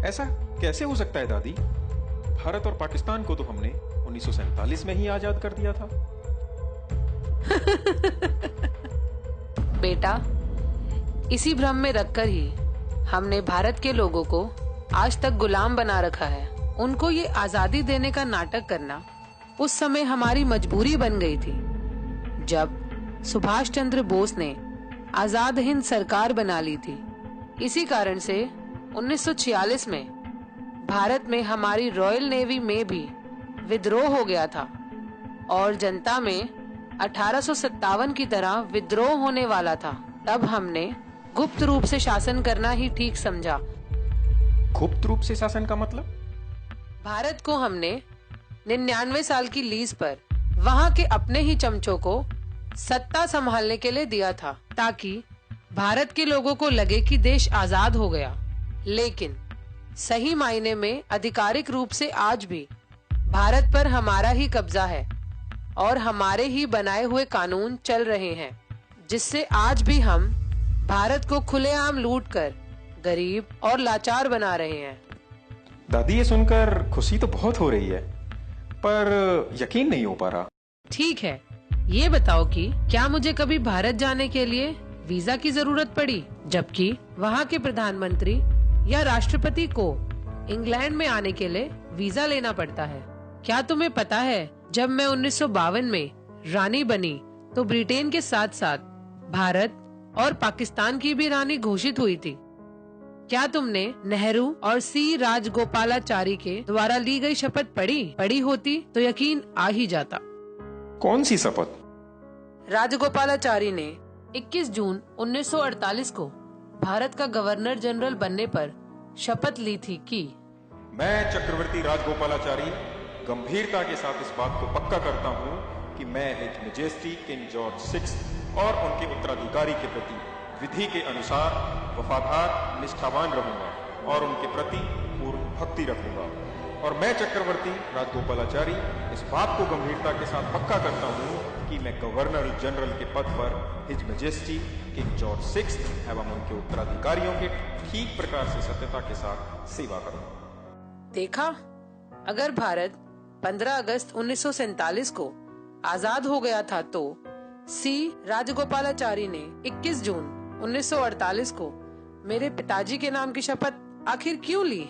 ऐसा कैसे हो सकता है दादी? भारत और पाकिस्तान को तो हमने 1947 में ही आजाद कर दिया था। बेटा, इसी भ्रम में रखकर ही हमने भारत के लोगों को आज तक गुलाम बना रखा है। उनको ये आजादी देने का नाटक करना उस समय हमारी मजबूरी बन गई थी, जब सुभाष चंद्र बोस ने आजाद हिंद सरकार बना ली थी। इसी कारण से 1946 में भारत में हमारी रॉयल नेवी में भी विद्रोह हो गया था और जनता में 1857 की तरह विद्रोह होने वाला था। तब हमने गुप्त रूप से शासन करना ही ठीक समझा। गुप्त रूप से शासन का मतलब? भारत को हमने 99 साल की लीज पर वहाँ के अपने ही चमचों को सत्ता संभालने के लिए दिया था, ताकि भारत के लोगों को लगे कि देश आजाद हो गया। लेकिन सही मायने में आधिकारिक रूप से आज भी भारत पर हमारा ही कब्जा है और हमारे ही बनाए हुए कानून चल रहे हैं, जिससे आज भी हम भारत को खुलेआम लूटकर गरीब और लाचार बना रहे हैं। दादी, ये सुनकर खुशी तो बहुत हो रही है, पर यकीन नहीं हो पा रहा। ठीक है, ये बताओ कि क्या मुझे कभी भारत जाने के लिए वीजा की जरूरत पड़ी, जबकि वहाँ के प्रधानमंत्री या राष्ट्रपति को इंग्लैंड में आने के लिए वीजा लेना पड़ता है? क्या तुम्हें पता है, जब मैं 1952 में रानी बनी तो ब्रिटेन के साथ साथ भारत और पाकिस्तान की भी रानी घोषित हुई थी। क्या तुमने नेहरू और सी राजगोपालाचारी के द्वारा ली गई शपथ पढ़ी होती तो यकीन आ ही जाता। कौन सी शपथ? राजगोपालाचारी ने 21 जून 1948 को भारत का गवर्नर जनरल बनने पर शपथ ली थी कि मैं चक्रवर्ती राजगोपालाचारी गंभीरता के साथ इस बात को पक्का करता हूँ कि मैं हिज मैजेस्टी किंग जॉर्ज 6 और उनके उत्तराधिकारी के प्रति विधि के अनुसार वफादार निष्ठावान रहूंगा और उनके प्रति पूर्ण भक्ति रखूंगा। और मैं चक्रवर्ती राजगोपालाचारी इस बात को गंभीरता के साथ पक्का करता हूँ कि मैं गवर्नर जनरल के पद पर हिज मैजेस्टी किंग जॉर्ज 6 एवं उनके उत्तराधिकारियों के ठीक प्रकार से सत्यता के साथ सेवा करूंगा। देखा, अगर भारत 15 अगस्त 1947 को आजाद हो गया था तो सी राजगोपालाचारी ने 21 जून 1948 को मेरे पिताजी के नाम की शपथ आखिर क्यों ली?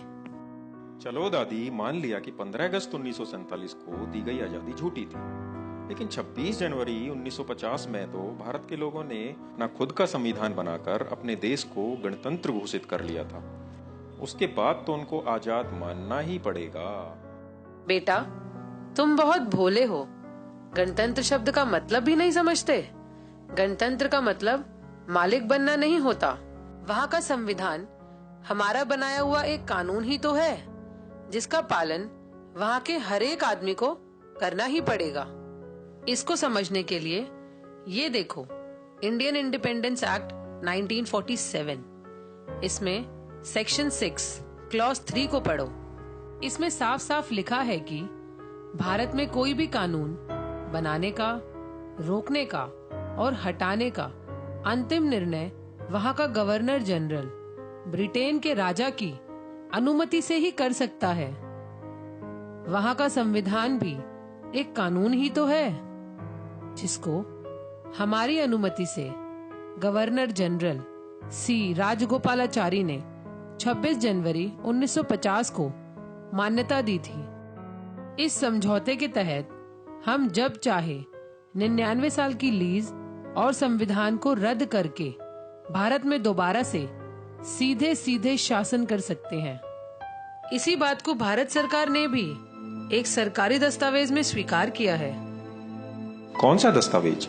चलो दादी, मान लिया कि 15 अगस्त 1947 को दी गई आजादी झूठी थी, लेकिन 26 जनवरी 1950 में तो भारत के लोगों ने ना खुद का संविधान बनाकर अपने देश को गणतंत्र घोषित कर लिया था। उसके बाद तो उनको आजाद मानना ही पड़ेगा। बेटा, तुम बहुत भोले हो। गणतंत्र शब्द का मतलब भी नहीं समझते। गणतंत्र का मतलब मालिक बनना नहीं होता। वहाँ का संविधान हमारा बनाया हुआ एक कानून ही तो है, जिसका पालन वहाँ के हर एक आदमी को करना ही पड़ेगा। इसको समझने के लिए ये देखो, इंडियन इंडिपेंडेंस एक्ट 1947, इसमें सेक्शन 6 क्लॉज 3 को पढ़ो। इसमें साफ साफ लिखा है कि भारत में कोई भी कानून बनाने का, रोकने का और हटाने का अंतिम निर्णय वहाँ का गवर्नर जनरल ब्रिटेन के राजा की अनुमति से ही कर सकता है। वहाँ का संविधान भी एक कानून ही तो है, जिसको हमारी अनुमति से गवर्नर जनरल सी राजगोपालाचारी ने 26 जनवरी 1950 को मान्यता दी थी। इस समझौते के तहत हम जब चाहे 99 साल की लीज और संविधान को रद्द करके भारत में दोबारा से सीधे सीधे शासन कर सकते हैं। इसी बात को भारत सरकार ने भी एक सरकारी दस्तावेज में स्वीकार किया है। कौन सा दस्तावेज?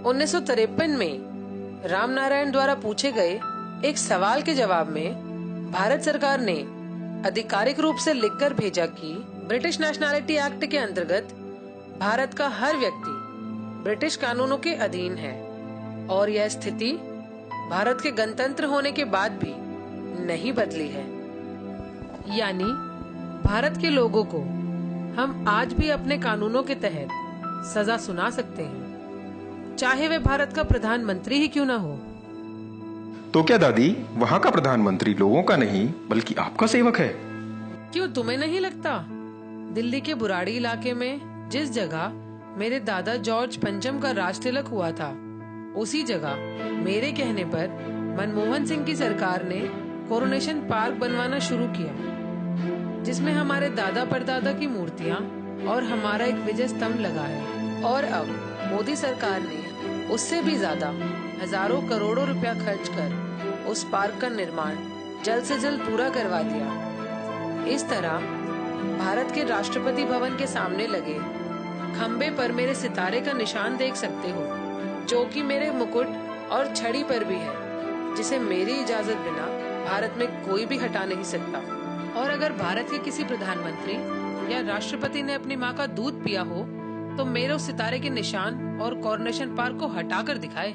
1953 में रामनारायण द्वारा पूछे गए एक सवाल के जवाब में भारत सरकार ने आधिकारिक रूप से लिखकर भेजा कि ब्रिटिश नेशनैलिटी एक्ट के अंतर्गत भारत का हर व्यक्ति ब्रिटिश कानूनों के अधीन है और यह स्थिति भारत के गणतंत्र होने के बाद भी नहीं बदली है। यानी भारत के लोगों को हम आज भी अपने कानूनों के तहत सजा सुना सकते हैं, चाहे वे भारत का प्रधानमंत्री ही क्यों ना हो। तो क्या दादी, वहाँ का प्रधानमंत्री लोगों का नहीं बल्कि आपका सेवक है? क्यों तुम्हें नहीं लगता? दिल्ली के बुराड़ी इलाके में जिस जगह मेरे दादा जॉर्ज पंचम का राज तिलक हुआ था, उसी जगह मेरे कहने पर मनमोहन सिंह की सरकार ने कोरोनेशन पार्क बनवाना शुरू किया, जिसमें हमारे दादा परदादा की मूर्तियां और हमारा एक विजय स्तंभ लगा है। और अब मोदी सरकार ने उससे भी ज्यादा हजारों करोड़ों रुपया खर्च कर उस पार्क का निर्माण जल्द से जल्द पूरा करवा दिया। इस तरह भारत के राष्ट्रपति भवन के सामने लगे खंबे पर मेरे सितारे का निशान देख सकते हो, जो कि मेरे मुकुट और छड़ी पर भी है, जिसे मेरी इजाजत बिना भारत में कोई भी हटा नहीं सकता। और अगर भारत के किसी प्रधानमंत्री या राष्ट्रपति ने अपनी माँ का दूध पिया हो तो मेरे उस सितारे के निशान और कोरोनेशन पार्क को हटा कर दिखाए।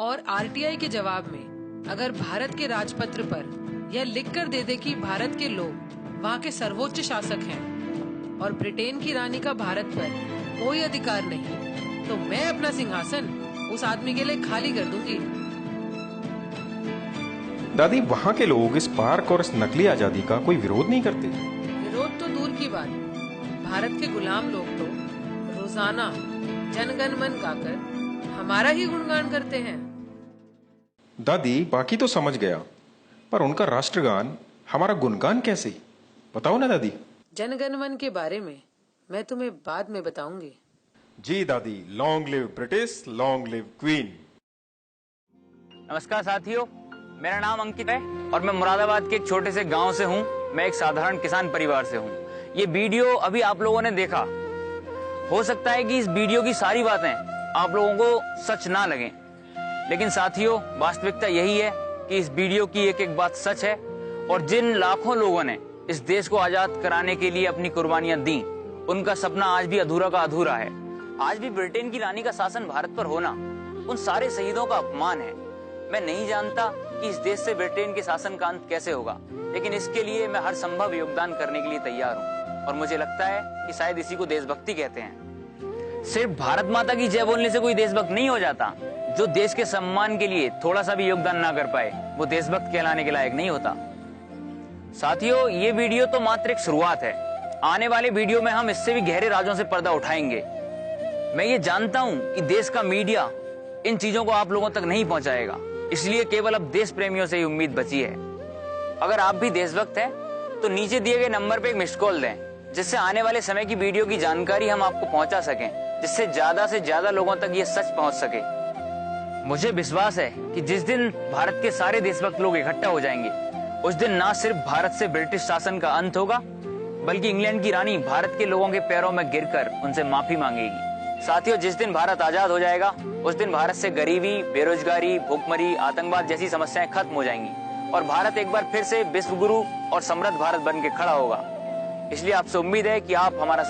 और आरटीआई के जवाब में अगर भारत के राजपत्र पर यह लिख कर दे कि भारत के लोग वहाँ के सर्वोच्च शासक हैं और ब्रिटेन की रानी का भारत पर कोई अधिकार नहीं, तो मैं अपना सिंहासन उस आदमी के लिए खाली कर दूंगी। दादी, वहाँ के लोग इस पार्क और इस नकली आजादी का कोई विरोध नहीं करते? विरोध तो दूर की बात, भारत के गुलाम लोग तो रोजाना जनगण मन गाकर हमारा ही गुणगान करते हैं। दादी, बाकी तो समझ गया, पर उनका राष्ट्रगान हमारा गुणगान कैसे, बताओ ना दादी। जनगण मन के बारे में मैं तुम्हें बाद में बताऊंगी। जी दादी, long live British, long live queen. नमस्कार साथियों, मेरा नाम अंकित है और मैं मुरादाबाद के एक छोटे से गांव से हूं। मैं एक साधारण किसान परिवार से हूं। ये वीडियो अभी आप लोगों ने देखा, हो सकता है कि इस वीडियो की सारी बातें आप लोगों को सच ना लगें, लेकिन साथियों वास्तविकता यही है कि इस वीडियो की एक एक बात सच है। और जिन लाखों लोगों ने इस देश को आजाद कराने के लिए अपनी कुर्बानियां दी, उनका सपना आज भी अधूरा का अधूरा है। आज भी ब्रिटेन की रानी का शासन भारत पर होना उन सारे शहीदों का अपमान है। मैं नहीं जानता कि इस देश से ब्रिटेन के शासन का अंत कैसे होगा, लेकिन इसके लिए मैं हर संभव योगदान करने के लिए तैयार हूँ। और मुझे लगता है कि शायद इसी को देशभक्ति कहते हैं। सिर्फ भारत माता की जय बोलने से कोई देशभक्त नहीं हो जाता। जो देश के सम्मान के लिए थोड़ा सा भी योगदान ना कर पाए, वो देशभक्त कहलाने के लायक नहीं होता। साथियों, ये वीडियो तो मात्र एक शुरुआत है। आने वाले वीडियो में हम इससे भी गहरे राजों से पर्दा उठाएंगे। मैं ये जानता हूँ कि देश का मीडिया इन चीजों को आप लोगों तक नहीं पहुंचाएगा, इसलिए केवल अब देश प्रेमियों से ही उम्मीद बची है। अगर आप भी देशभक्त हैं तो नीचे दिए गए नंबर पे एक मिस्ड कॉल दें, जिससे आने वाले समय की वीडियो की जानकारी हम आपको पहुंचा सकें, जिससे ज्यादा से ज्यादा लोगों तक ये सच पहुंच सके। मुझे विश्वास है कि जिस दिन भारत के सारे देशभक्त लोग इकट्ठा हो जाएंगे, उस दिन न सिर्फ भारत से ब्रिटिश शासन का अंत होगा, बल्कि इंग्लैंड की रानी भारत के लोगों के पैरों में गिरकर उनसे माफी मांगेगी। साथियों, जिस दिन भारत आजाद हो जाएगा, उस दिन भारत से गरीबी, बेरोजगारी, भूखमरी, आतंकवाद जैसी समस्याएं खत्म हो जाएंगी और भारत एक बार फिर से विश्व गुरु और समृद्ध भारत बन के खड़ा होगा। इसलिए आपसे उम्मीद है कि आप हमारा